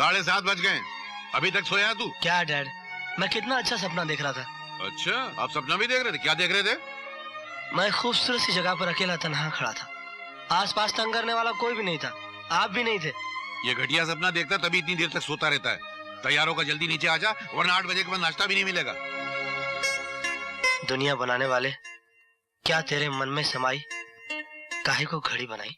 7:30 बज गए, अभी तक सोया तू? क्या डैड, मैं कितना अच्छा सपना देख रहा था। अच्छा, आप सपना भी देख रहे थे? क्या देख रहे थे? मैं खूबसूरत सी जगह पर अकेला तन्हा खड़ा था, आसपास तंग करने वाला कोई भी नहीं था, आप भी नहीं थे। ये घटिया सपना देखता तभी इतनी देर तक सोता रहता है। तैयार होकर जल्दी नीचे आ जा, वरना 8 बजे के बाद नाश्ता भी नहीं मिलेगा। दुनिया बनाने वाले, क्या तेरे मन में समाई काहे को घड़ी बनाई।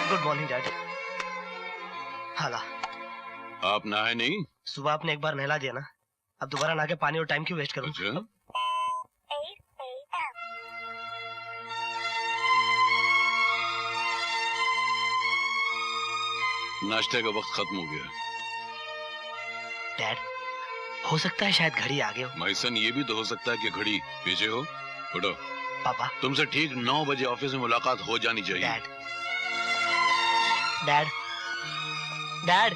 Good morning dad. हाला, आप नहाए नहीं? सुबह आपने एक बार नहला दिया ना, अब दोबारा नहा के पानी और टाइम क्यों वेस्ट करूं? अच्छा? नाश्ते का वक्त खत्म हो गया। डैड, हो सकता है शायद घड़ी आगे हो। मैसन, ये भी तो हो सकता है कि घड़ी पीछे हो। उठो। पापा, तुमसे ठीक 9 बजे ऑफिस में मुलाकात हो जानी चाहिए। Dad, dad, dad.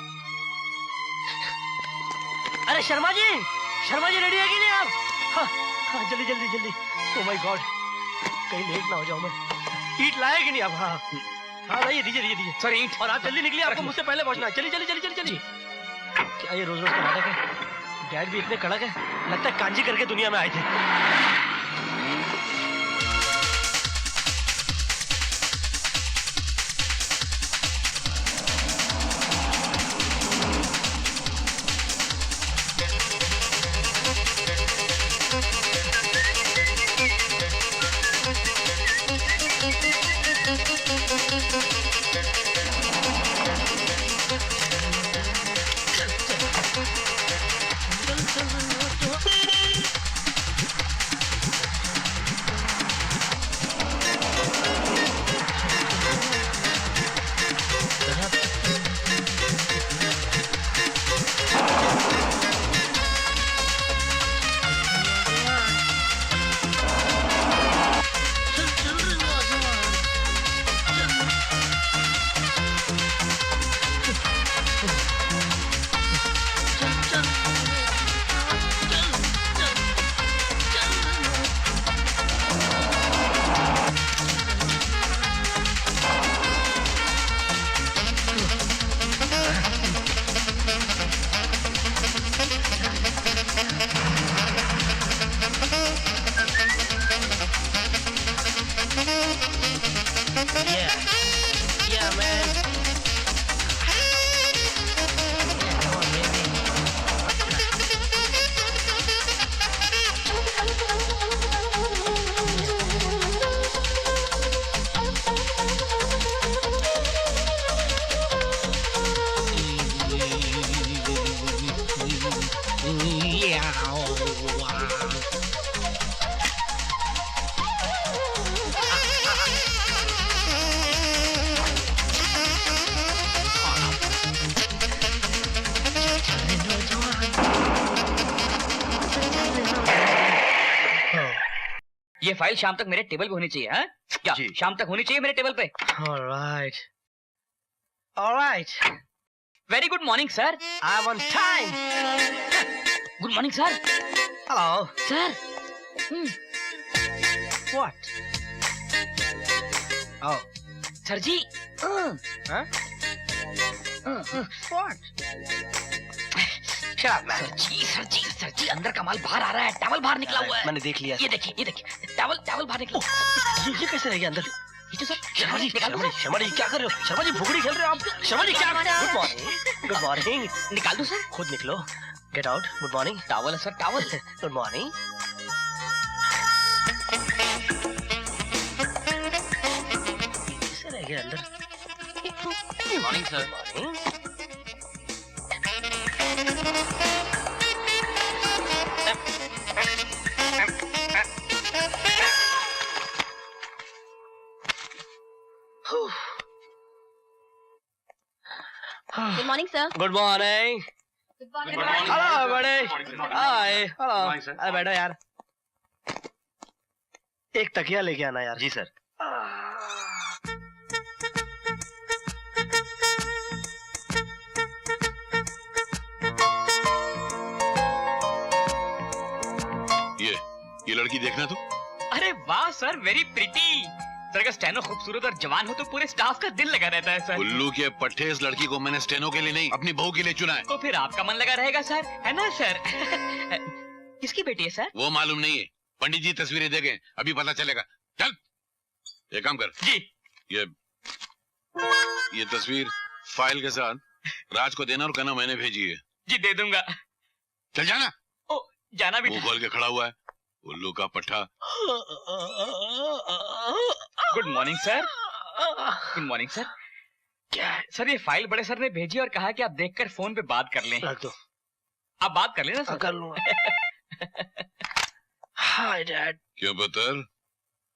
अरे शर्मा जी रेडी है कि नहीं आप? हाँ, हाँ, जल्दी जल्दी जल्दी। ओह माय गॉड, कहीं लेट ना हो जाऊं मैं। ईट लाए कि नहीं आप? हाँ हाँ भाई, दीजिए सर ईट। और आप जल्दी निकलिए, आपको मुझसे पहले पहुंचना है। चलिए। क्या ये रोज रोज का नाटक है? डैड भी इतने कड़क है, लगता है कांजी करके दुनिया में आए थे। ये फाइल शाम तक मेरे टेबल पे होनी चाहिए। हाँ क्या शाम तक होनी चाहिए मेरे टेबल पे? Alright. Very good morning sir. I on time. Good morning sir. Hello sir. What? Oh sir जी। व्हाट? सर जी अंदर का माल बाहर आ रहा है, टॉवल बाहर निकला हुआ है। मैंने देख लिया। ये देखिए टॉवल बाहर निकला। ये कैसे रह गया अंदर? ये तो सर शर्मा जी क्या कर रहे हो? शर्मा जी भुगड़ी खेल रहे हो आप? शर्मा जी क्या? Good morning. निकाल दो सर। खुद निकलो। Get out. Good morning. Towel है सर, टॉवल। Good morning. कैसे रह गया अंदर? Good morning sir. Good morning, sir. Good morning. Hello बड़े। हाय। हेलो। अरे बैठो यार। एक तकिया लेके आना यार। जी सर। ये लड़की देखना तो। अरे वाह सर, वेरी प्रिटी। सर अगर स्टेनो खूबसूरत और जवान हो तो पूरे स्टाफ का दिल लगा रहता है सर। उल्लू के पट्टे, इस लड़की को मैंने स्टेनो के लिए नहीं, अपनी बहू के लिए चुना है। तो फिर आपका मन लगा रहेगा सर, है ना सर? किसकी बेटी है सर? वो मालूम नहीं है, पंडित जी तस्वीरें देखें, अभी पता चलेगा। चल एक काम कर जी। ये तस्वीर फाइल के साथ राज को देना और कहना मैंने भेजी है। जी दे दूंगा। चल जाना। ओ जाना भी। मुंह खोल के खड़ा हुआ है उल्लू का पट्टा। Good morning sir. Good morning sir. क्या है सर? ये फाइल बड़े सर ने भेजी और कहा कि आप देखकर फोन पे बात कर लें। रख दो। आप बात कर लेना सर। कर लूंगा। Hi dad. क्यों पुत्र,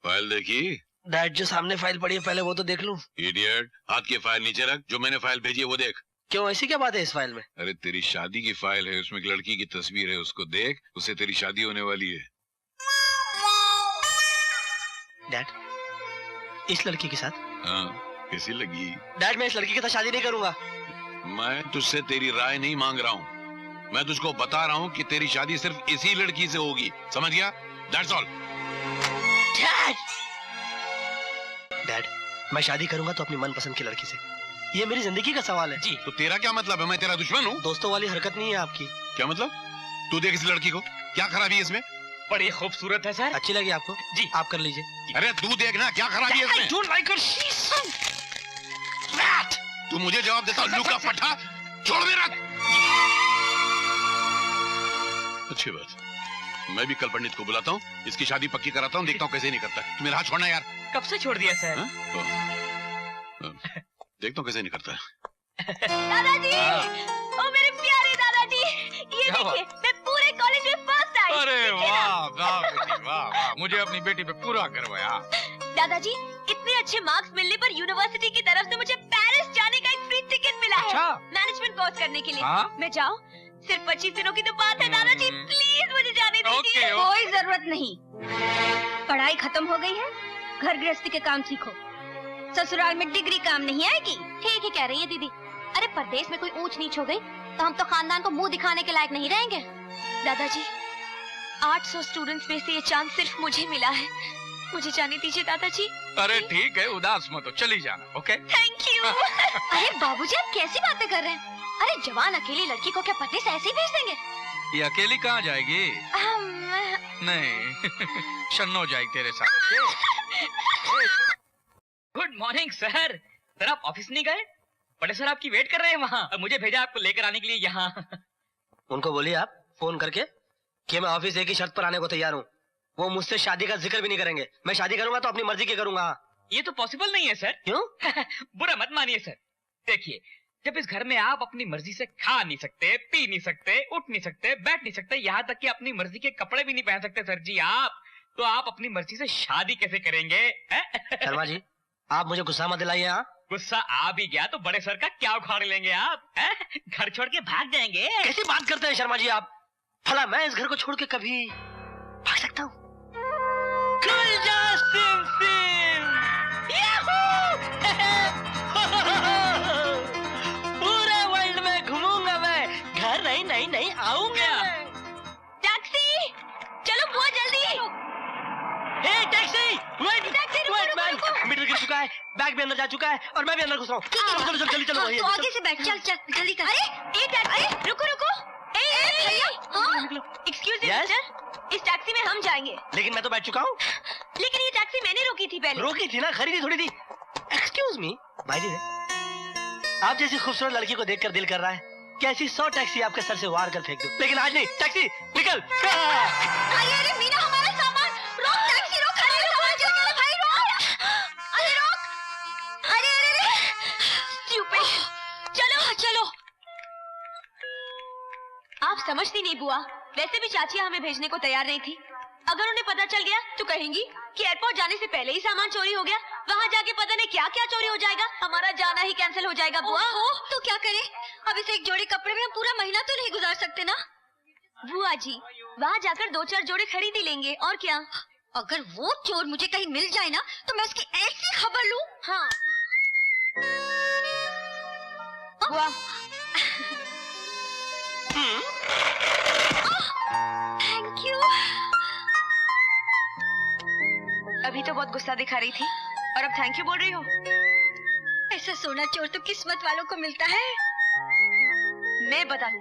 फाइल देखी? डैड जो सामने फाइल पड़ी है पहले वो तो देख लूं। इडियट, हाथ की फाइल नीचे रख, जो मैंने फाइल भेजी है वो देख। क्यों, ऐसी क्या बात है इस फाइल में? अरे तेरी शादी की फाइल है, उसमें एक लड़की की तस्वीर है, उसको देख, उससे तेरी शादी होने वाली है। डैड, इस लड़की के साथ? हाँ, कैसी लगी? डैड मैं इस लड़की के साथ शादी नहीं करूंगा। मैं तुझसे तेरी राय नहीं मांग रहा हूँ, मैं तुझको बता रहा हूँ कि तेरी शादी सिर्फ इसी लड़की से होगी, समझ गया? That's all. डैड, मैं शादी करूंगा तो अपनी मनपसंद की लड़की से। ये मेरी जिंदगी का सवाल है। जी। तो तेरा क्या मतलब है? मैं तेरा दुश्मन हूँ? दोस्तों वाली हरकत नहीं है आपकी। क्या मतलब? तू देख इस लड़की को, क्या खराबी है इसमें? बड़ी खूबसूरत है सर। अच्छी लगी आपको? जी। आप कर लीजिए। अरे तू देखना क्या खराबी है इसमें? don't like her. She's so fat. तू मुझे जवाब देता उल्लू का पट्टा, छोड़ मेरा। अच्छी बात, मैं भी कल पंडित को बुलाता हूँ, इसकी शादी पक्की कराता हूँ, देखता हूँ कैसे नहीं करता। तू मेरा हाथ छोड़ना यार। कब से छोड़ दिया सर? देखता हूँ कैसे नहीं करता। दादाजी, ओ मेरे प्यारे दादाजी, ये देखिए मैं पूरे कॉलेज में फर्स्ट आई। अरे वाह वाह बेटी वाह वाह, मुझे अपनी बेटी पे पूरा करवाया। दादाजी, इतने अच्छे मार्क्स मिलने पर यूनिवर्सिटी की तरफ से मुझे पेरिस जाने का एक फ्री टिकट मिला है। अच्छा? मैनेजमेंट कोर्स करने के लिए। हाँ? मैं जाऊँ? सिर्फ 25 दिनों की तो बात है दादाजी, प्लीज मुझे जाने दीजिए। ओके, कोई जरूरत नहीं, पढ़ाई खत्म हो गई है, घर गृहस्थी के काम सीखो, ससुराल में डिग्री काम नहीं आएगी। ठीक ही कह रही है दीदी। अरे परदेश में कोई ऊंच नीच हो गई तो हम तो खानदान को मुंह दिखाने के लायक नहीं रहेंगे। दादाजी, 800 स्टूडेंट्स में से ये चांस सिर्फ मुझे मिला है, मुझे जाने दीजिए दादाजी। अरे ठीक है, उदास मत हो, चली जाना। ओके? Thank you. अरे बाबूजी, आप कैसी बातें कर रहे हैं? अरे जवान अकेली लड़की को क्या परदेश ऐसे ही भेज देंगे? ये अकेली कहाँ जाएगी? नहीं शन्नो जाएगी तेरे साथ। Good morning sir. सर आप ऑफिस नहीं गए? बड़े सर आपकी वेट कर रहे हैं वहाँ, और मुझे भेजा आपको लेकर आने के लिए यहाँ। उनको बोलिए आप फोन करके कि मैं ऑफिस एक ही शर्त पर आने को तैयार हूँ, वो मुझसे शादी का जिक्र भी नहीं करेंगे। मैं शादी करूंगा तो अपनी मर्जी की करूंगा। ये तो पॉसिबल नहीं है सर। क्यों? बुरा मत मानिए सर। देखिए, जब इस घर में आप अपनी मर्जी से खा नहीं सकते, पी नहीं सकते, उठ नहीं सकते, बैठ नहीं सकते, यहाँ तक कि अपनी मर्जी के कपड़े भी नहीं पहन सकते सर जी आप, तो आप अपनी मर्जी से शादी कैसे करेंगे? शर्मा जी, आप मुझे गुस्सा मत दिलाइए। हाँ, गुस्सा आ भी गया तो बड़े सर का क्या उखाड़ लेंगे आप? घर छोड़ के भाग जाएंगे? कैसी बात करते हैं शर्मा जी आप? भला मैं इस घर को छोड़ के कभी भाग सकता हूँ? पूरे वर्ल्ड में घूमूंगा मैं, घर नहीं नहीं नहीं आऊंगा। टैक्सी, चलो बुआ जल्दी। हे टैक्सी, वेट टैक्सी, रुको, वेट रुको, मैन, रुको। मीटर गिर चुका है, बैग भी अंदर जा चुका है और मैं भी अंदर घुस रहा हूँ। चलो चलो जल्दी चलो। तो आगे से बैठ, चल चल जल्दी कर। अरे ये टैक्सी, रुको रुको। भैया, एक्सक्यूज मी मिस्टर, इस टैक्सी में हम जाएंगे। लेकिन मैं तो बैठ चुका हूँ। लेकिन ये टैक्सी मैंने रोकी थी पहले। रोकी थी ना, खरीदी थोड़ी थी। एक्सक्यूज मी भाई जी, आप जैसी खूबसूरत लड़की को देखकर दिल कर रहा है कि ऐसी 100 टैक्सी आपके सर से वार कर फेंक दूं, लेकिन आज नहीं। टैक्सी निकल। अरे अरे मीना, हमारा सामान रोक, टैक्सी रोक, हमारा सामान चल गया भाई, रोक। अरे रोक, अरे अरे अरे स्टूपिड। चलो चलो। आप समझती नहीं बुआ, वैसे भी चाचिया हमें भेजने को तैयार नहीं थी। अगर उन्हें पता चल गया तो कहेंगी कि एयरपोर्ट जाने से पहले ही सामान चोरी हो गया, वहाँ जाके पता नहीं क्या क्या चोरी हो जाएगा, हमारा जाना ही कैंसिल हो जाएगा। बुआ तो क्या करें? अब इसे एक जोड़ी कपड़े में हम पूरा महीना तो नहीं गुजार सकते ना। बुआ जी, वहाँ जाकर 2-4 जोड़े खरीद ही लेंगे, और क्या। अगर वो चोर मुझे कहीं मिल जाए ना तो मैं उसकी ऐसी खबर लूं। हाँ बुआ। Thank you. अभी तो बहुत गुस्सा दिखा रही थी और अब थैंक यू बोल रही हो। ऐसा सोना चोर तो किस्मत वालों को मिलता है। मैं बता दूं।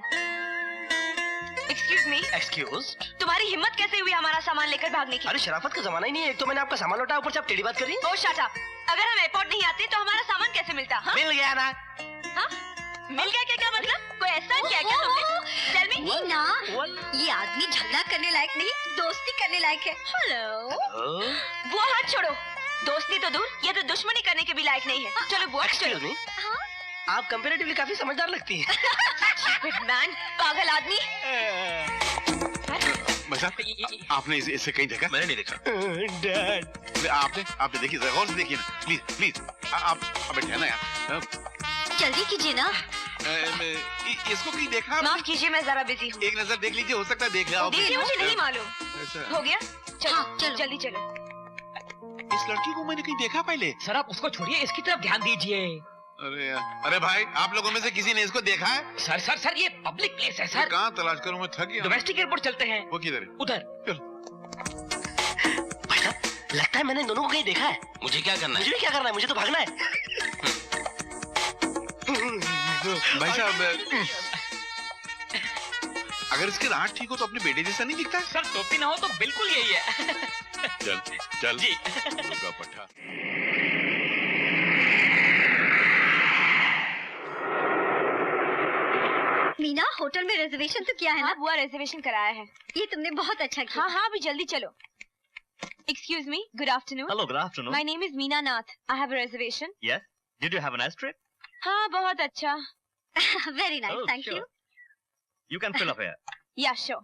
Excuse me. एक्सक्यूज? तुम्हारी हिम्मत कैसे हुई हमारा सामान लेकर भागने की? अरे शराफत का जमाना ही नहीं है। एक तो मैंने आपका सामान लौटाया, ऊपर से आप टेढ़ी बात कर रही हैं। ओ शट अप। अगर हम एयरपोर्ट नहीं आते तो हमारा सामान कैसे मिलता? हाँ? मिल गया ना। हाँ? मिल गया क्या? क्या मतलब? कोई एहसान किया क्या तुमने? Tell me. मीना, ये आदमी झगड़ा करने लायक नहीं, दोस्ती करने लायक है। हेलो। बुआ हाथ छोड़ो। दोस्ती तो दूर, ये तो दुश्मनी करने के भी लायक नहीं है। चलो बुआ चलो। एक्सक्यूज मी, आप कंपैरेटिवली काफी समझदार लगती हैं। मैन, पागल आदमी। भाई साहब, आपने इसे कहीं देखा? मैंने नहीं देखा। डैड, आपने देखी, गौर से देखिए ना, प्लीज प्लीज। आप बैठे ना यार। जल्दी कीजिए ना। इसको कहीं देखा आपने? माफ कीजिए, मैं जरा बिजी हूँ। एक नजर देख लीजिए, हो सकता है देख लिया हो। देखिए, मुझे नहीं मालूम। ऐसा। हो गया? चलो हाँ, चलो। जल्दी चलो। इस लड़की को मैंने कहीं देखा पहले। सर आप उसको छोड़िए, इसकी तरफ ध्यान दीजिए। अरे यार, अरे भाई, आप लोगों में से किसी ने इसको देखा है? सर सर सर ये पब्लिक प्लेस है मैं सर। कहाँ तलाश करूँ, मैं थक गया। डोमेस्टिक एयरपोर्ट चलते हैं। वो किधर है? उधर। भाई साहब, लगता है मैंने इन दोनों को कहीं देखा है। मुझे क्या करना है? मुझे भी क्या करना है, मुझे तो भागना है। भाई साहब, अगर इसके दांत ठीक हो तो अपने बेटे जैसा नहीं दिखता है? सर टोपी ना हो तो बिल्कुल यही है। चल चल जी। मुर्गा पट्टा। मीना, होटल में रिजर्वेशन तो किया है हाँ ना? बुआ, रिजर्वेशन कराया है। ये तुमने बहुत अच्छा किया। हाँ हाँ, अभी जल्दी चलो। Excuse me, good afternoon. Hello, good afternoon. My name is Meena Nath. I have a reservation. Yes. Did you have a nice trip? हाँ, बहुत अच्छा। Very nice, Oh, thank you. sure. You can fill up here. या sure,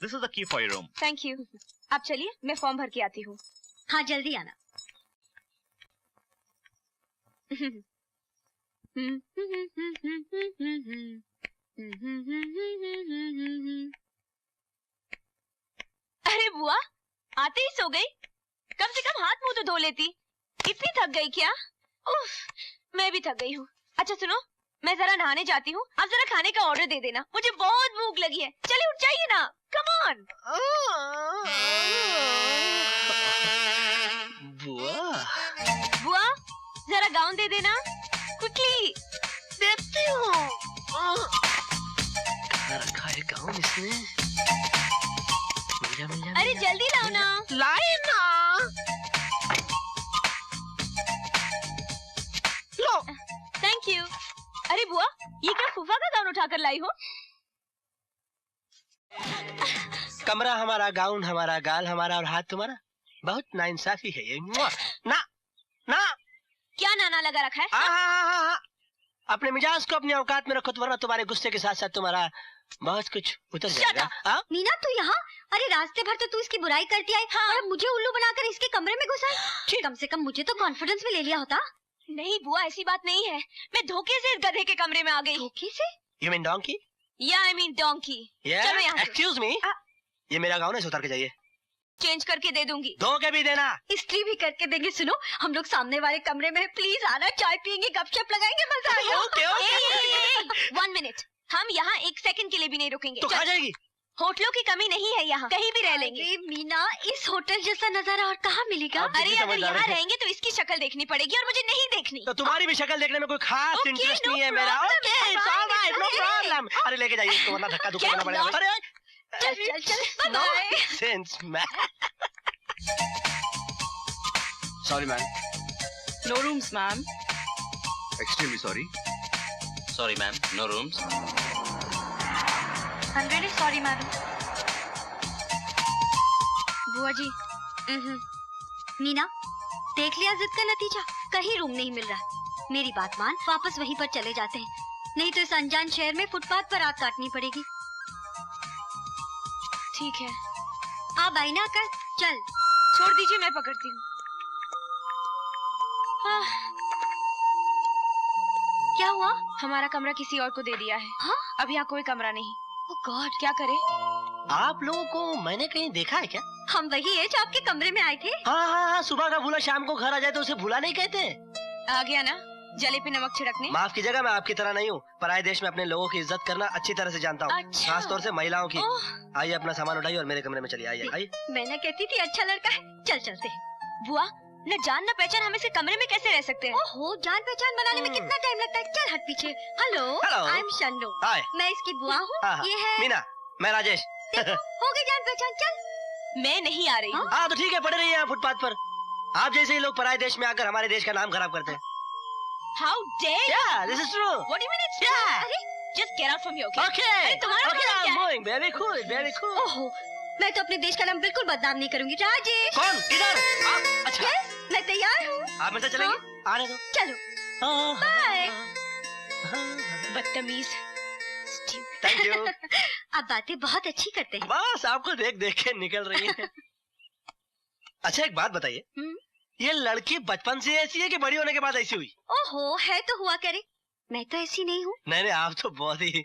This is the key for your room. Thank you. आप चलिए, मैं form भर के आती हूँ। हाँ, जल्दी आना। अरे बुआ, आते ही सो गई? कम से कम हाथ मुंह तो धो लेती। इतनी थक गई क्या? उफ, मैं भी थक गई हूँ। अच्छा सुनो, मैं जरा नहाने जाती हूँ, आप जरा खाने का ऑर्डर दे देना, मुझे बहुत भूख लगी है। चलिए उठ जाइए ना, कम ऑन। बुआ, बुआ, जरा गाउन दे देना, क्विकली। देती हूँ। रखा है गाउन इसने। मिल जा, अरे जल्दी लाओ ना। लाए ना। लो। Thank you. अरे बुआ, ये क्या फूफा का गाउन उठाकर लाई हो? कमरा हमारा, गाउन हमारा, गाल हमारा और हाथ तुम्हारा। बहुत नाइंसाफी है ये। मुआ। ना ना। क्या नाना लगा रखा है? हाँ। अपने मिजाज को अपनी औकात में रखो, वरना तुम्हारे गुस्से के साथ साथ तुम्हारा बहुत कुछ उतर जाएगा। हाँ? मीना, तू यहाँ? अरे रास्ते भर तो तू इसकी बुराई करती आई, हाँ। और अब मुझे उल्लू बनाकर इसके कमरे में घुसाई। कम से कम मुझे तो कॉन्फिडेंस में ले लिया होता। नहीं बुआ, ऐसी बात नहीं है। मैं धोखे से इस गधे के कमरे में आ गई। धोखे से? You mean donkey? या आई मीन डोंकी। Yeah? चलो यहाँ से। Excuse me? ये मेरा गाउन है, इसे उतार के जाइए। चेंज करके दे दूंगी। धो के भी देना। इस्त्री भी करके देंगे। सुनो, हम लोग सामने वाले कमरे में हैं, प्लीज आना, चाय पियेंगे, गपशप लगाएंगे, मजा आएगा। ओके। 1 मिनट, हम यहाँ 1 सेकंड के लिए भी नहीं रुकेंगे। तो खा जाएगी। होटलों की कमी नहीं है यहाँ, कहीं भी रह लेंगे। अरे मीना, इस होटल जैसा नजारा और कहाँ मिलेगा? आप अरे कितनी अगर समझदार यहाँ है। रहेंगे तो इसकी शक्ल देखनी पड़ेगी और मुझे नहीं देखनी। तो तुम्हारी भी शक्ल देखने में कोई खास Okay, इंटरेस्ट no नहीं है मेरा। problem, okay, it's it's alright, no fine. Problem. अरे लेके जाइए इसको, वरना धक्का धुक्का Get देना पड़ेगा। lost. अरे चल, no bye. Sense man. Sorry ma'am. No rooms, ma'am. Extremely sorry. Sorry, ma'am. No rooms. I'm really sorry, madam. बुआ जी। मीना, देख लिया जिद का नतीजा, कहीं रूम नहीं मिल रहा। मेरी बात मान, वापस वहीं पर चले जाते हैं, नहीं तो इस अनजान शहर में फुटपाथ पर रात काटनी पड़ेगी। ठीक है, आप आई ना कर, चल। छोड़ दीजिए, मैं पकड़ती हूँ। क्या हुआ? हमारा कमरा किसी और को दे दिया है। हाँ? अब यहाँ कोई कमरा नहीं। ओह गॉड, क्या करें? आप लोगों को मैंने कहीं देखा है क्या? हम वही है जो आपके कमरे में आए थे। हाँ, सुबह का भूला शाम को घर आ जाए तो उसे भूला नहीं कहते। आ गया ना जले पे नमक छिड़कने। माफ कीजिएगा, मैं आपकी तरह नहीं हूँ। पराये देश में अपने लोगों की इज्जत करना अच्छी तरह से जानता हूँ, अच्छा। खास तौर से महिलाओं की। ओह, आइए अपना सामान उठाइए और मेरे कमरे में चलिए। आइए आइए। मैं ना कहती थी अच्छा लड़का है, चल चलते। बुआ न जान न पहचान हम इसे कमरे में कैसे रह सकते हैं? ओहो, जान पहचान बनाने में कितना टाइम लगता है? चल हट पीछे। हेलो, आई एम शन्नो। हाय, मैं इसकी बुआ हूँ। हाँ, ये है मीना, मैं राजेश। हो गई जान पहचान। चल। मैं नहीं आ रही हूँ। हाँ तो ठीक है, पड़े रहिए यहाँ फुटपाथ पर। आप जैसे ही लोग पराये देश में आकर हमारे देश का नाम खराब करते हैं। How dare you? Yeah, this is true. What do you mean it's Yeah. true? अरे, just get out from here, okay? Okay. अरे तुम्हारा Okay, मतलब क्या I'm है? going. Very cool, very cool. ओहो, मैं तो अपने देश का नाम बिल्कुल बदनाम नहीं करूंगी। राजेश। कौन? किधर? आप? अच्छा। Yes, मैं तैयार हूँ। आप मेरे साथ चलेंगे? आने दो। चलो। Bye. बदतमीज। Thank you. आप बातें बहुत अच्छी करते हैं। बस आपको देख देख के निकल रही है। अच्छा एक बात बताइए, ये लड़की बचपन से ऐसी है कि बड़ी होने के बाद ऐसी हुई? ओहो, है तो हुआ करे। मैं तो ऐसी नहीं हूँ। नहीं नहीं, आप तो बहुत ही।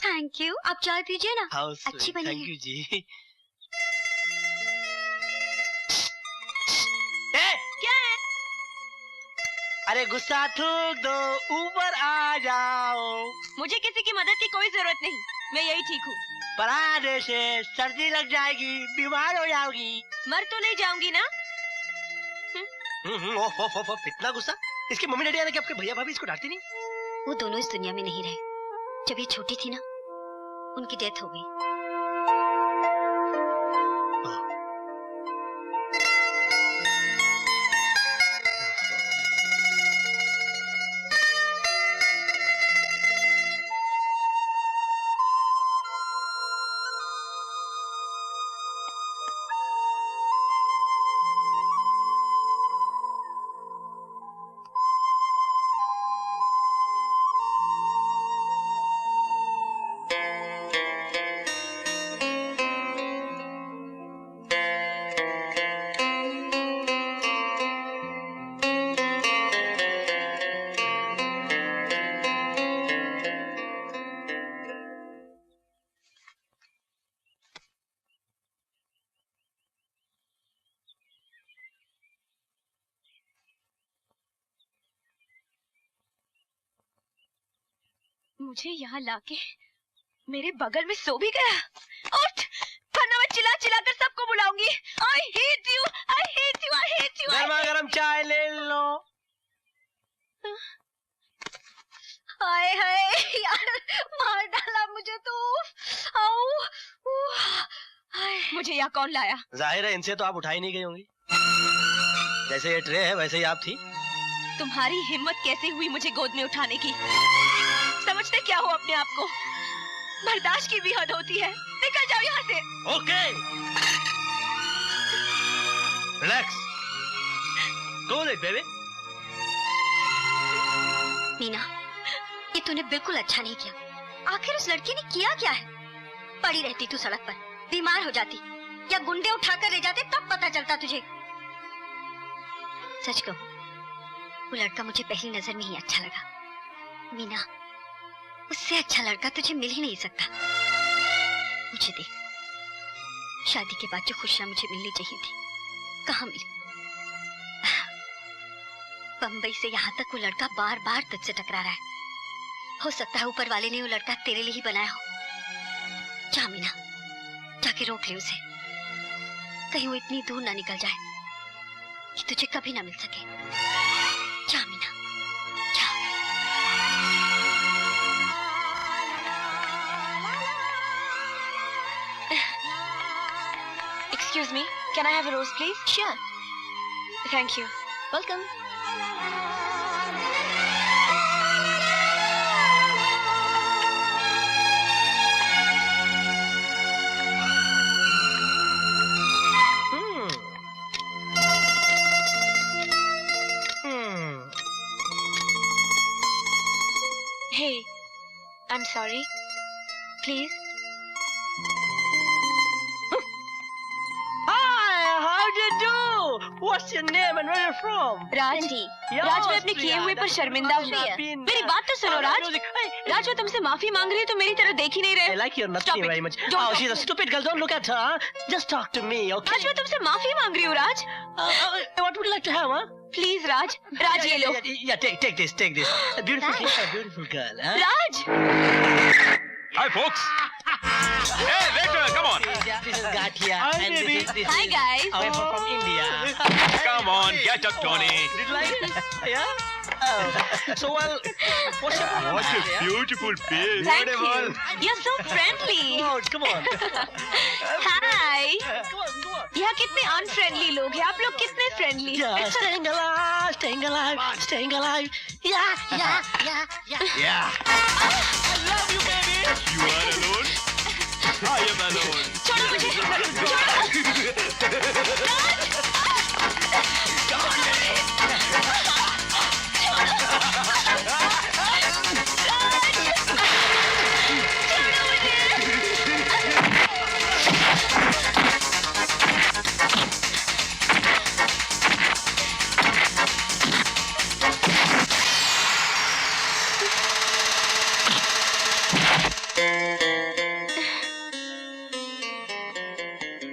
Thank you. आप चाय पीजिए ना, How अच्छी sweet. बनी Thank है। you जी। ए, क्या है? अरे गुस्सा थूक दो, ऊपर आ जाओ। मुझे किसी की मदद की कोई जरूरत नहीं, मैं यही ठीक हूँ। पराये देश से सर्दी लग जाएगी, बीमार हो जाओगी। मर तो नहीं जाऊंगी ना? ओफ, इतना गुस्सा? इसकी मम्मी डैडी आने के आपके भैया भाभी इसको डांटती नहीं? वो दोनों इस दुनिया में नहीं रहे। जब ये छोटी थी ना, उनकी डेथ हो गई। मुझे यहाँ लाके मेरे बगल में सो भी गया। उठ, वरना मैं चिल्ला चिल्ला कर सबको बुलाऊंगी। I hate you, I hate you, I hate you. गर्मा गर्म चाय ले लो। हाय हाय यार, मार डाला मुझे तो। आओ। मुझे यहाँ कौन लाया? जाहिर है इनसे तो आप उठाई नहीं गई होंगी। जैसे ये ट्रे है वैसे ही आप थी। तुम्हारी हिम्मत कैसे हुई मुझे गोद में उठाने की? समझते क्या हो अपने आप को? बर्दाश्त की भी हद होती है। निकल जाओ यहाँ से। Okay, relax, cool it baby. Meena, ये तूने बिल्कुल अच्छा नहीं किया। आखिर उस लड़की ने किया क्या है? पड़ी रहती तू सड़क पर, बीमार हो जाती या गुंडे उठाकर ले जाते, तब पता चलता तुझे। सच कहूं, वो लड़का मुझे पहली नजर में ही अच्छा लगा। मीना, उससे अच्छा लड़का तुझे मिल ही नहीं सकता। मुझे देख, शादी के बाद जो खुशियां मुझे मिलनी चाहिए थी, कहाँ मिली? बम्बई से यहाँ तक वो लड़का बार बार तुझसे टकरा रहा है। हो सकता है ऊपर वाले ने वो लड़का तेरे लिए ही बनाया हो। जा मीना, जाके रोक ले उसे, कहीं वो इतनी दूर ना निकल जाए कि तुझे कभी ना मिल सके। जा मीना, जा। Excuse me, can I have a rose, please? Sure. Thank you. Welcome. Hey, I'm sorry. Please. Hi, how do you do? What's your name and where you from? राज, राज मैं अपने किए हुए पर शर्मिंदा हूँ। मेरी बात तो सुनो राज। राज मैं तुमसे माफी मांग रही हूँ, तो मेरी तरह देख ही नहीं I रहे। like your nothing very much. Oh, she's a stupid girl. Don't look at her. Just talk to me, okay? राज मैं तुमसे माफी मांग रही हूँ Raj. What would you like to have, huh? Please Raj, Raj ये लो। Yeah, take this. A beautiful girl, huh? Raj. Hi folks, Hey, waiter, come on. This is Gatia. Hi, and baby. This Hi, is guys. I'm from India. Come on, get up, Tony. Did you like it? Yeah? Oh. So, well, what's your problem? What a Yeah? beautiful face. Thank you. You're so friendly. Come on. Hi. Come on. यहाँ कितने unfriendly लोग हैं, आप लोग कितने friendly? Yeah, staying alive, staying alive, staying alive. Yeah. Yeah. I love you, baby. You are alone? I am alone. छोड़ो मुझे,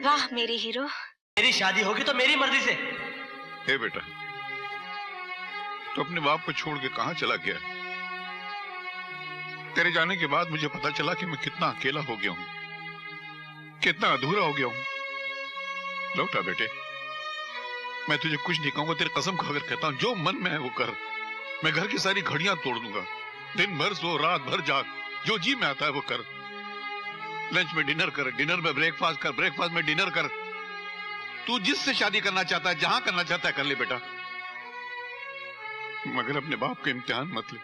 वाह मेरे हीरो। मेरी शादी होगी तो मेरी मर्जी से। हे बेटा, तो अपने बाप को छोड़ के कहां चला गया? तेरे जाने के बाद मुझे पता चला कि मैं कितना अकेला हो गया हूं, कितना अधूरा हो गया हूं। लौटा बेटे, मैं तुझे कुछ नहीं कहूंगा, तेरी कसम खाकर कहता हूं, जो मन में है वो कर। मैं घर की सारी घड़ियां तोड़ दूंगा, दिन भर सो, रात भर जाग, जो जी में आता है वो कर। लंच में डिनर कर, डिनर में ब्रेकफास्ट कर, ब्रेकफास्ट में डिनर कर। तू जिससे शादी करना चाहता है, जहां करना चाहता है, कर ले बेटा, मगर अपने बाप के इम्तिहान मत ले।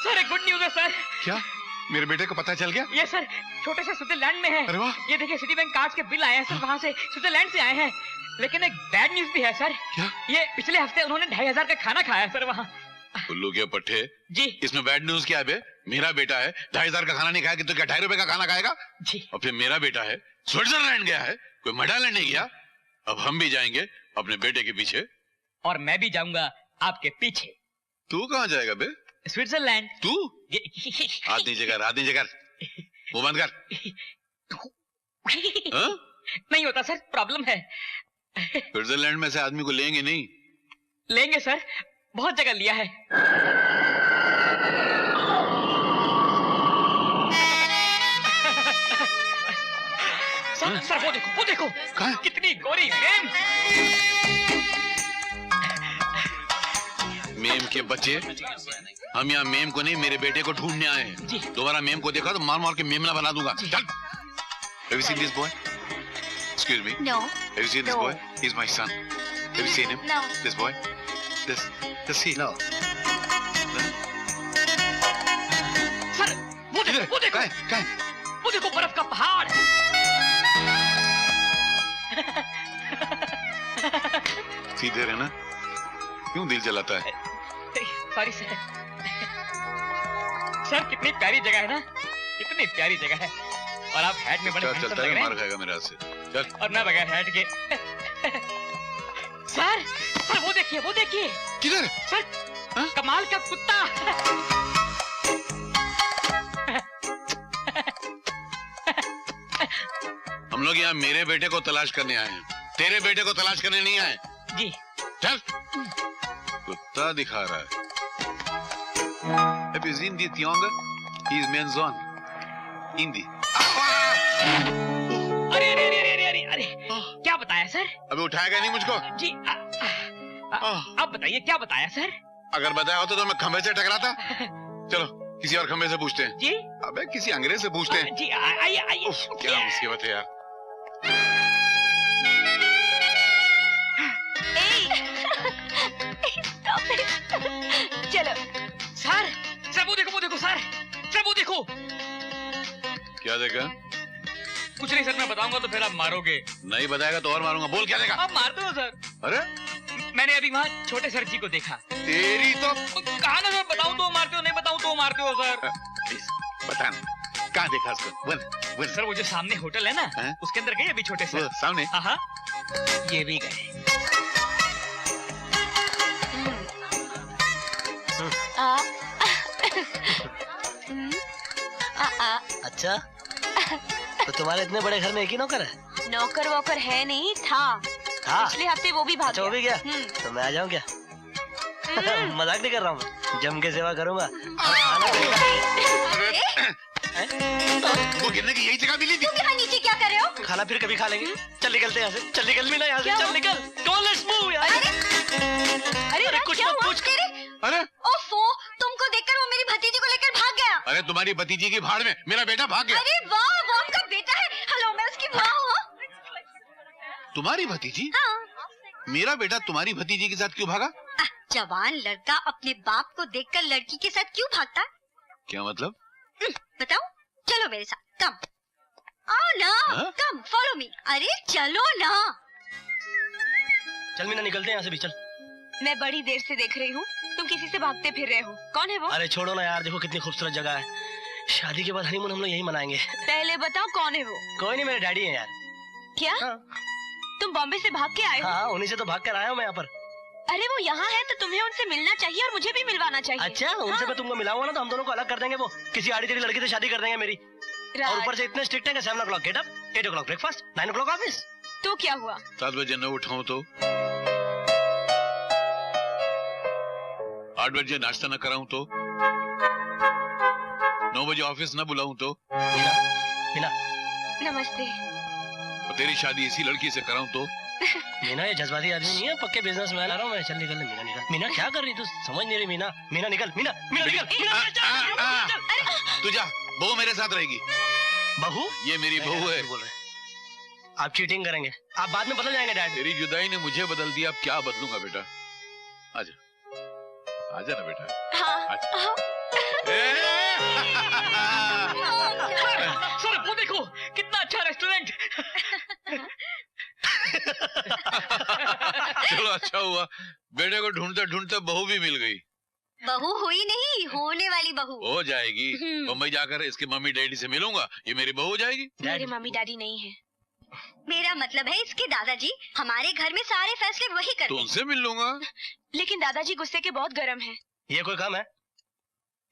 सर एक गुड न्यूज है सर। क्या मेरे बेटे को पता चल गया? ये सर छोटे से स्विट्जरलैंड में है। अरे वाह। ये देखिए सिटी बैंक कार्ड्स के बिल आए हैं सर, वहाँ से स्विट्जरलैंड से आए हैं। लेकिन एक बैड न्यूज भी है सर। क्या? ये पिछले हफ्ते उन्होंने 2500 का खाना खाया सर वहाँ। उल्लू के पट्टे जी इसमें बैड न्यूज क्या है बे? मेरा बेटा है 2500 का खाना नहीं खाया कि तो क्या 2.5 रुपए का खाना खाएगा? जी। और फिर मेरा बेटा है स्विट्जरलैंड गया है, कोई मेडल नहीं गया। अब हम भी जाएंगे अपने बेटे के पीछे। और मैं भी जाऊंगा आपके पीछे। तू कहाँ जाएगा बे? स्विट्जरलैंड। तू हाथ नीचे कर, हाथ नीचे कर, मुंह बंद कर। हाँ? नहीं होता सर, प्रॉब्लम है। स्विट्जरलैंड में से आदमी को लेंगे नहीं? लेंगे सर, बहुत जगह लिया है। सर वो देखो कहाँ? कितनी गोरी मेम। मेम के बच्चे, हम यहाँ मेम को नहीं मेरे बेटे को ढूंढने आए हैं। दोबारा मेम को देखा तो मार मार के मेमना बना दूंगा। चल। Have you seen this boy? Excuse me. No. Have you seen this boy? He's my son. Have you seen him? No. This boy? This see? No. Sir वो देखो कहाँ? वो देखो बर्फ का पहाड़। सीधे रहना, क्यों दिल जलाता है? Sorry sir. सर कितनी प्यारी जगह है ना, कितनी प्यारी जगह है। और आप हैट में बड़े चल handsome चलता लग है, रहे मार हैं। खाएगा मेरे हाथ से। चल। और मैं बगैर हैट के। सर वो देखिए किधर? सर हाँ? कमाल का कुत्ता। हम लोग यहाँ मेरे बेटे को तलाश करने आए हैं, तेरे बेटे को तलाश करने नहीं आए। जी चल। कुत्ता दिखा रहा है। Have you seen this younger? He is man's on. Hindi. अरे क्या बताया सर? अबे उठाएगा नहीं मुझको? जी आप बताइए क्या बताया सर? अगर बताया होता तो मैं खंभे से टकराता। चलो किसी और खंभे से पूछते हैं। जी अबे किसी अंग्रेज से पूछते हैं। जी आइए उफ, क्या मुसीबत है यार। चलो सर वो देखो सर वो देखो। क्या देखा? कुछ नहीं सर, मैं बताऊंगा तो फिर आप मारोगे। नहीं बताएगा तो और मारूंगा। बोल क्या देखा? आप मारते हो सर। अरे मैंने अभी वहाँ छोटे सर जी को देखा। तेरी तो कहा ना सर, बताऊं तो मारते हो, नहीं बताऊं तो मारते हो सर। बता ना कहाँ देखा उसको? बोल। सर वो जो सामने होटल है ना, हाँ? उसके अंदर गए अभी छोटे सर। वो सामने? हाँ ये भी गए। अच्छा, तो तुम्हारे इतने बड़े घर में एक ही नौकर है? नौकर वोकर है नहीं, था। था? पिछले हफ्ते वो भी भाग अच्छा वो भी गया? हम्म। तो मैं आ जाऊं क्या? मजाक नहीं कर रहा हूँ, जम के सेवा करूंगा। वो गिरने की यही जगह मिली थी। तुम यहाँ नीचे क्या कर रहे हो? खाना फिर कभी खा लेंगे। चल निकलते हैं यहाँ से, चल निकल मीना यहाँ से, चल निकल। Come on, let's move यार। अरे कुछ क्या मत हुआ? पूछ। अरे ओफो, तुमको देखकर वो मेरी भतीजी को लेकर भाग गया। अरे तुम्हारी भतीजी की भाड़ में मेरा बेटा भाग गया। अरे वाह, वो आपका बेटा है। हेलो, मैं उसकी माँ हूँ। तुम्हारी भतीजी? हाँ। मेरा बेटा तुम्हारी भतीजी के साथ क्यों भागा? जवान लड़का अपने बाप को देखकर लड़की के साथ क्यों भागता? क्या मतलब? बताओ, चलो मेरे साथ, कम आओ ना। हाँ? कम फॉलो मी। अरे चलो ना। चल मीना निकलते हैं यहाँ से भी, चल। मैं बड़ी देर से देख रही हूँ, तुम किसी से भागते फिर रहे हो। कौन है वो? अरे छोड़ो ना यार, देखो कितनी खूबसूरत जगह है। शादी के बाद हनीमून हम लोग यही मनाएंगे। पहले बताओ कौन है वो? कोई नहीं, मेरे डैडी है यार। क्या? हाँ। तुम बॉम्बे से भाग के आए हो? हाँ, उन्हीं से तो भाग कर आया हूँ मैं यहाँ पर। अरे वो यहाँ है तो तुम्हें उनसे मिलना चाहिए और मुझे भी मिलवाना चाहिए। अच्छा, उनसे मैं तुमको मिलाऊंगा ना तो हम दोनों को अलग कर देंगे। वो किसी आड़ी तेरी लड़की से शादी कर देंगे मेरी। और ऊपर से इतने स्ट्रिक्ट है कि 7 o'clock get up, 8 o'clock breakfast, 9 o'clock office. तो क्या हुआ? 7 बजे न उठाऊं तो? 8 बजे नाश्ता न कराऊं तो? 9 बजे ऑफिस न बुलाऊं तो? मीना, मीना। नमस्ते। और तेरी शादी इसी लड़की से कराऊं तो? मीना ये जज्बाती आदमी नहीं है, पक्के बिजनेस मैन आ रहा हूँ मैं। चल निकल मीना, निकल। मीना क्या कर रही तू, समझ नहीं रही मीना। मीना निकल, मीना, मीना निकल। तू जा, बहू मेरे साथ रहेगी। बहू? ये मेरी बहू है। बोल रहे आप चीटिंग करेंगे, आप बाद में बदल जाएंगे डैड। तेरी जुदाई ने मुझे बदल दिया, अब क्या बदलूंगा बेटा। आजा, आजा ना बेटा। हाँ। आजा। सर वो देखो कितना अच्छा रेस्टोरेंट। चलो अच्छा हुआ, बेटे को ढूंढते ढूंढते बहू भी मिल गई। बहू हुई नहीं, होने वाली बहू हो जाएगी। मुंबई जाकर इसके मम्मी डैडी से मिलूंगा, ये मेरी बहू हो जाएगी। मेरे मम्मी डैडी नहीं है। मेरा मतलब है इसके दादाजी। हमारे घर में सारे फैसले वही करते तो हैं। उनसे मिल लूंगा। लेकिन दादाजी गुस्से के बहुत गर्म हैं। ये कोई काम है?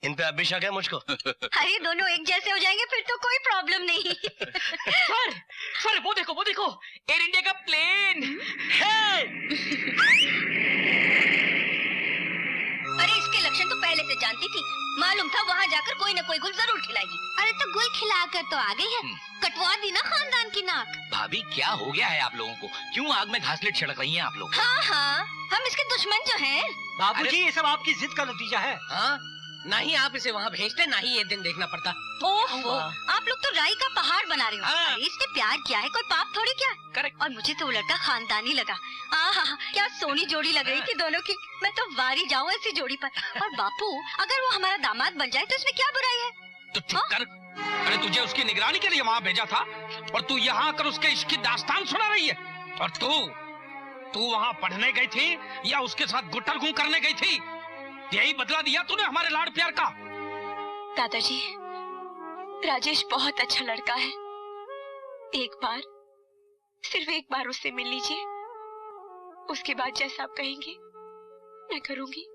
इन पे अब भी शक है मुझको। अरे दोनों एक जैसे हो जाएंगे फिर तो कोई प्रॉब्लम नहीं। सर वो देखो एयर इंडिया का प्लेन है। अरे इसके लक्षण तो पहले से जानती थी, मालूम था वहाँ जाकर कोई न कोई गुल जरूर खिलाएगी। अरे तो गुल खिलाकर तो आ गई है, कटवा दी ना खानदान की नाक। भाभी क्या हो गया है आप लोगों को? क्यों आग में घासलेट छिड़क रही हैं आप लोग? हाँ हाँ, हम इसके दुश्मन जो हैं। बाबूजी ये सब आपकी जिद का नतीजा है। हाँ, ना ही आप इसे वहाँ भेजते, ना ही ये दिन देखना पड़ता। ओहो, आप लोग तो राई का पहाड़ बना रहे हो। हाँ। अरे इसने प्यार किया है, कोई पाप थोड़ी क्या? करेक्ट। और मुझे तो वो लड़का खानदानी लगा। आहा, क्या सोनी जोड़ी लग रही थी दोनों की। मैं तो वारी जाऊँ ऐसी जोड़ी पर। और बापू, अगर वो हमारा दामाद बन जाए तो इसमें क्या बुराई है? तो चुप कर। अरे तुझे उसकी निगरानी के लिए वहाँ भेजा था और तू यहाँ आकर उसके इश्क की दास्तान सुना रही है। और तू वहाँ पढ़ने गई थी या उसके साथ गुट्टर गुं करने गई थी? यही बदला दिया तूने हमारे लाड प्यार का। दादाजी, राजेश बहुत अच्छा लड़का है। एक बार, सिर्फ एक बार उससे मिल लीजिए। उसके बाद जैसा आप कहेंगे मैं करूंगी।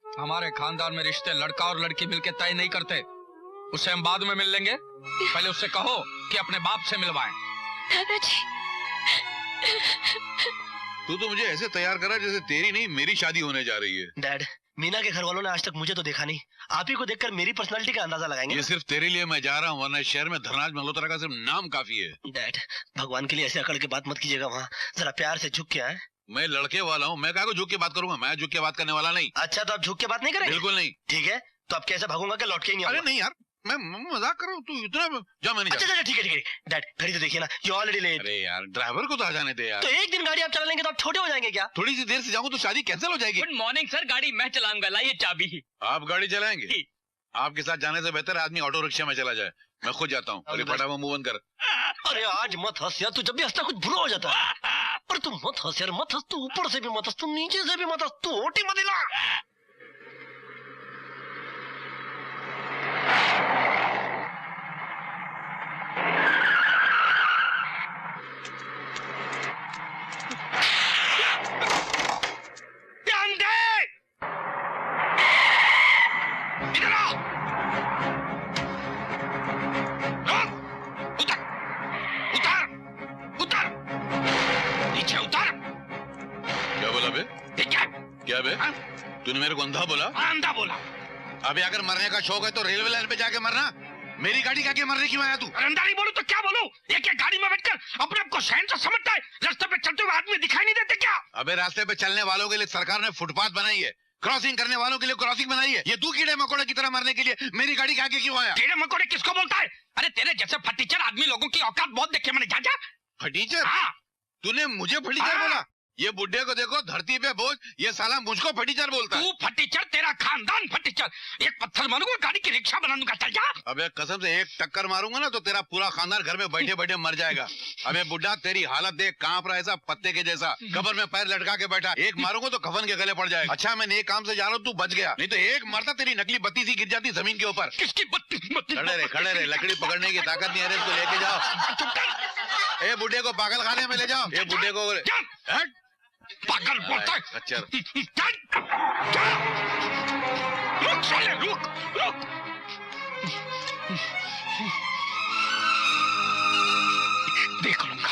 हमारे खानदान में रिश्ते लड़का और लड़की मिलके तय नहीं करते। उससे हम बाद में मिल लेंगे। पहले उससे कहो कि अपने बाप से मिलवाएं। दादाजी, तू तो मुझे ऐसे तैयार करा जैसे तेरी नहीं मेरी शादी होने जा रही है। डैड, मीना के घर वालों ने आज तक मुझे तो देखा नहीं, आप ही को देखकर मेरी पर्सनालिटी का अंदाजा लगाएंगे। ये सिर्फ तेरे लिए मैं जा रहा हूँ, वरना इस शहर में धर्मराज मल्होत्रा का सिर्फ नाम काफी है। डैड, भगवान के लिए ऐसे अकड़ के बात मत कीजिएगा। वहाँ जरा प्यार से झुक के आए। मैं लड़के वाला हूँ, मैं काहे को झुक के बात करूंगा? मैं झुक के बात करने वाला नहीं। अच्छा, तो आप झुक के बात नहीं करेंगे? बिल्कुल नहीं। ठीक है, तो अब कैसे भागूंगा कि लौट के ही नहीं अरे आऊंगा? नहीं यार, मैं मजाक कर रहा हूँ। तू इतना जा, मैं नहीं अच्छा जा। अच्छा ठीक है डैड, घड़ी तो देखिए ना, यू ऑलरेडी लेट। अरे यार, ड्राइवर को तो आ जाने दे यार। तो एक दिन गाड़ी आप चला लेंगे तो आप छोटे हो जाएंगे क्या? थोड़ी सी देर से जाऊँ तो शादी कैंसिल हो जाएगी। गुड मॉर्निंग सर, गाड़ी मैं चलाऊंगा, लाइए चाबी। आप गाड़ी चलाएंगे? आपके साथ जाने से बेहतर आदमी ऑटो रिक्शा में चला जाए। मैं खुद जाता हूँ। अरे फटाफट मूव ऑन कर। अरे आज मत हंस यार, तू जब भी हंसता कुछ बुरा हो जाता है। पर तू मत हंस यार, मत हंस। तू ऊपर से भी मत हंस, तू नीचे से भी मत हंस, तू ओटी मत हिला। ध्यान दे। इधर आओ। उतर, उतर, उतर, नीचे उतर। क्या बोला बे? ठीक है, क्या? क्या बे? तूने मेरे को अंधा बोला? अंधा बोला। अबे अगर मरने का शौक है तो रेलवे लाइन पे जाके मरना। मेरी गाड़ी का क्या मरने क्यों आया तू? अंधा नहीं बोलूं तो क्या बोलूं? एक एक गाड़ी में बैठकर अपने आप को शहंशाह समझता है। रास्ते पे चलते हुए आदमी दिखाई नहीं देते क्या? अबे रास्ते पे चलने वालों के लिए सरकार ने फुटपाथ बनाई है, क्रॉसिंग करने वालों के लिए क्रॉसिंग बनाई है। ये तू कीड़े मकोड़े की तरह मरने के लिए मेरी गाड़ी के आगे क्यों आया? कीड़े मकोड़े किसको बोलता है? अरे तेरे जैसे फटीचर आदमी लोगों की औकात बहुत देखे मैंने। जा फटीचर? हाँ। तूने मुझे फटीचर हाँ। बोला? ये बुड्ढे को देखो, धरती पे बोझ, ये साला मुझको फटीचर बोलता है। तू फटीचर, तेरा खानदान फटीचर। एक पत्थर मारूंगा, गाड़ी की रिक्शा बना दूंगा। चल जा। अबे कसम से एक टक्कर मारूंगा ना तो तेरा पूरा खानदान घर में बैठे बैठे मर जाएगा। अबे बुड्ढा तेरी हालत देख, कांप रहा ऐसा पत्ते के जैसा, कब्र में पैर लटका के बैठा। एक मारूंगा तो कफन के गले पड़ जाएगा। अच्छा मैं नेक काम से जा रहा हूँ, तू बच गया, नहीं तो एक मरता तेरी नकली बत्ती सी गिर जाती जमीन के ऊपर। किसकी बत्ती? खड़े रहे, लकड़ी पकड़ने की ताकत नहीं है, इसको लेके जाओ। ए बुड्ढे को पागल खाने में ले जाओ। ए बुड्ढे को हट। पागल बोलता है। अच्छा रुक साले, रुक। देख लूंगा।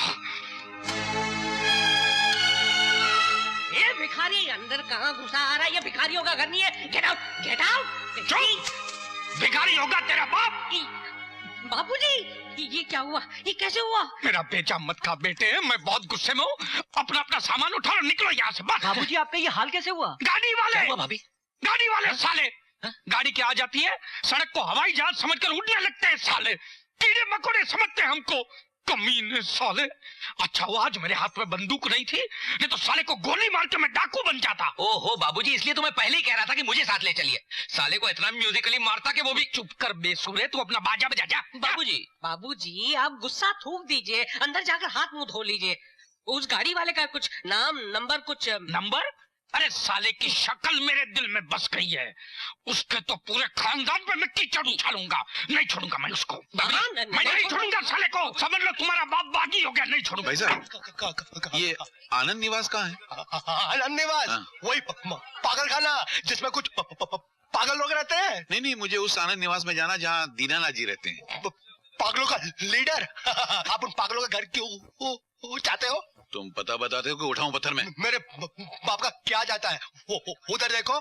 ये भिखारी अंदर कहाँ घुसा आ रहा है? ये भिखारियों का घर नहीं है। Get out, get out. चुप। भिखारी होगा तेरा बाप। बाबूजी, ये क्या हुआ? ये कैसे हुआ? मेरा बेचा मत खा बेटे, मैं बहुत गुस्से में हूँ। अपना सामान उठा और निकलो यहाँ से। बस। बाबूजी आपका ये हाल कैसे हुआ? गाड़ी वाले। भाभी? गाड़ी वाले साले। गाड़ी क्या आ जाती है, सड़क को हवाई जहाज समझकर उड़ने लगते हैं साले। कीड़े मकोड़े समझते हैं हमको, कमीने साले। अच्छा वो आज मेरे हाथ में बंदूक नहीं थी, नहीं तो साले को गोली मार के मैं डाकू बन जाता। ओहो बाबूजी, इसलिए तो मैं पहले ही कह रहा था कि मुझे साथ ले चलिए। साले को इतना म्यूजिकली मारता कि वो भी। चुप कर बेसुरे, तू अपना बाजा बजा जा। बाबूजी आप गुस्सा थूक दीजिए, अंदर जाकर हाथ मुंह धो लीजिए। उस गाड़ी वाले का कुछ नाम नंबर कुछ नंबर? अरे साले की शक्ल मेरे दिल में बस गई है। उसके तो पूरे खानदान पे मैं कीचड़ उछालूंगा। नहीं छोड़ूंगा मैं उसको। मैं नहीं छोड़ूंगा साले को। समझ लो तुम्हारा बाप बागी हो गया। नहीं छोड़ूंगा। भाई साहब ये आनंद निवास कहाँ है? आनंद निवास? हाँ। वही पागल खाना जिसमें कुछ पागल लोग रहते हैं। नहीं मुझे उस आनंद निवास में जाना जहाँ दीनानाथ जी रहते हैं। पागलों का लीडर। आप उन पागलों का घर क्यों चाहते हो? तुम पता बताते हो कि उठाऊं पत्थर में? मेरे बाप का क्या जाता है? वो उधर देखो,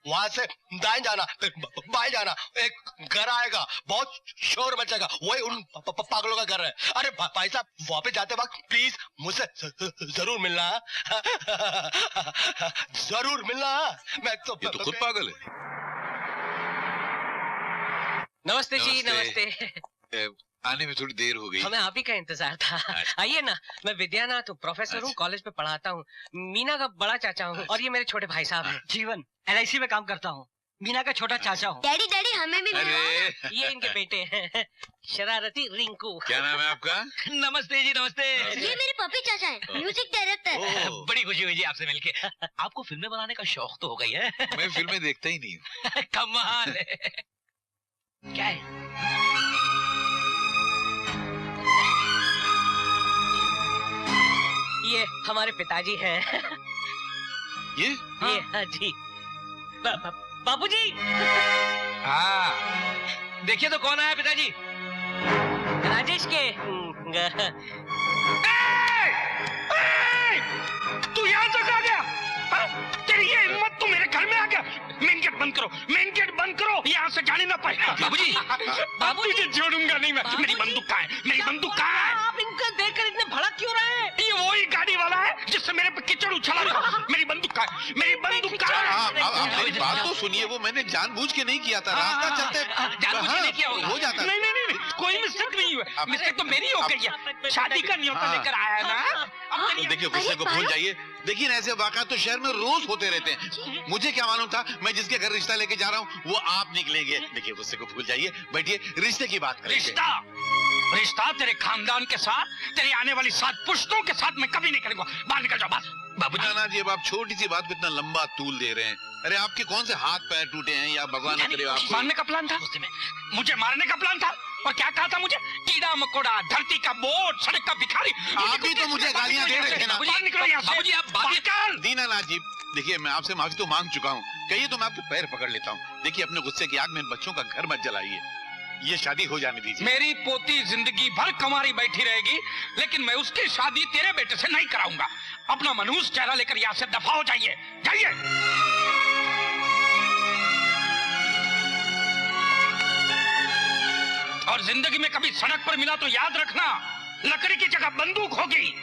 वहां से दाएं जाना, फिर बाएं जाना, एक घर आएगा, बहुत शोर मचेगा, वही उन पागलों का घर है। अरे भाई साहब, वहां पे जाते वक्त प्लीज मुझसे जरूर मिलना। जरूर मिलना। मैं तो ये तो खुद पागल है। नमस्ते जी। नमस्ते। आने में थोड़ी देर हो गई। हमें आप ही का इंतजार था। आइए ना, मैं विद्यानाथ हूँ, प्रोफेसर हूँ, कॉलेज में पढ़ाता हूँ। मीना का बड़ा चाचा हूँ और ये मेरे छोटे भाई साहब हैं। जीवन LIC में काम करता हूँ, मीना का छोटा चाचा हूँ। डैडी हमें भी अरे ये इनके बेटे हैं, शरारती रिंकू। क्या नाम है आपका? नमस्ते जी, नमस्ते। ये मेरे पपी चाचा हैं, म्यूजिक डायरेक्टर। बड़ी खुशी हुई जी आपसे मिलके। आपको फिल्में बनाने का शौक तो हो गई है। मैं फिल्में देखता ही नहीं हूँ। कमाल है। क्या है? ये हमारे पिताजी हैं। ये हाँ जी। बाबूजी। हाँ, देखिए तो कौन आया पिताजी? राजेश के। तू यहाँ तक आ गया? तेरी ये हिम्मत, तू मेरे घर में आ गया? मेन गेट बंद करो, मेन गेट बंद करो, यहाँ से जाने ना पाए। बाबूजी, तुझे छोड़ूंगा नहीं मैं। मेरी बंदूक कहाँ है? मेरी बंदूक कहाँ है? आप इनको देखकर इतने भड़क क्यों रहे हैं? ये वही गाड़ी वाला है जिससे मेरे पे कीचड़ उछाला था। मेरी बंदूक कहाँ है? मेरी बंदूक कहाँ है? आप मेरी बात तो सुनिए, वो मैंने जानबूझ के नहीं किया था, रास्ता चलते जानबूझ के नहीं किया होगा। हो जाता। नहीं, कोई मिस्टेक नहीं हुआ। मिस्टेक तो मेरी हो गई है। शादी का न्योता लेकर आया है ना। देखिए गुस्से को भूल जाइए। देखिए ऐसे वाक़यात तो शहर में रोज होते रहते हैं। मुझे क्या मालूम था मैं जिसके घर रिश्ता लेके जा रहा हूँ वो आप निकलेंगे। देखिए गुस्से को भूल जाइए, बैठिए, रिश्ते की बात करेंगे। रिश्ता तेरे खानदान के साथ, तेरी आने वाली 7 पुश्तों के साथ मैं कभी नहीं करूंगा। बाहर निकल जाओ, बस। बाबूजी नाना जी, अब आप छोटी सी बात को इतना लंबा तूल दे रहे हैं। अरे आपके कौन से हाथ पैर टूटे हैं या भगवान न करे आप मारने का प्लान था? मुझे मारने का प्लान था। और क्या कहा था मुझे? कीड़ा मकोड़ा, धरती का बोझ, सड़क का भिखारी। आप भी तो मुझे गालियां दे रहे थे ना। बाहर निकलो यहाँ से। बाबूजी आप बात दीनानाथ जी, देखिए मैं आपसे माफी तो मांग चुका हूँ, कहिए तो मैं आपके पैर पकड़ लेता हूँ। देखिए अपने गुस्से की आग में बच्चों का घर मत जलाइए, ये शादी हो जाने दीजिए। मेरी पोती जिंदगी भर कमारी बैठी रहेगी, लेकिन मैं उसकी शादी तेरे बेटे से नहीं कराऊंगा। अपना मनहूस चेहरा लेकर यहाँ से दफा हो जाइए, जाइए। और जिंदगी में कभी सड़क पर मिला तो याद रखना, लकड़ी की जगह बंदूक होगी।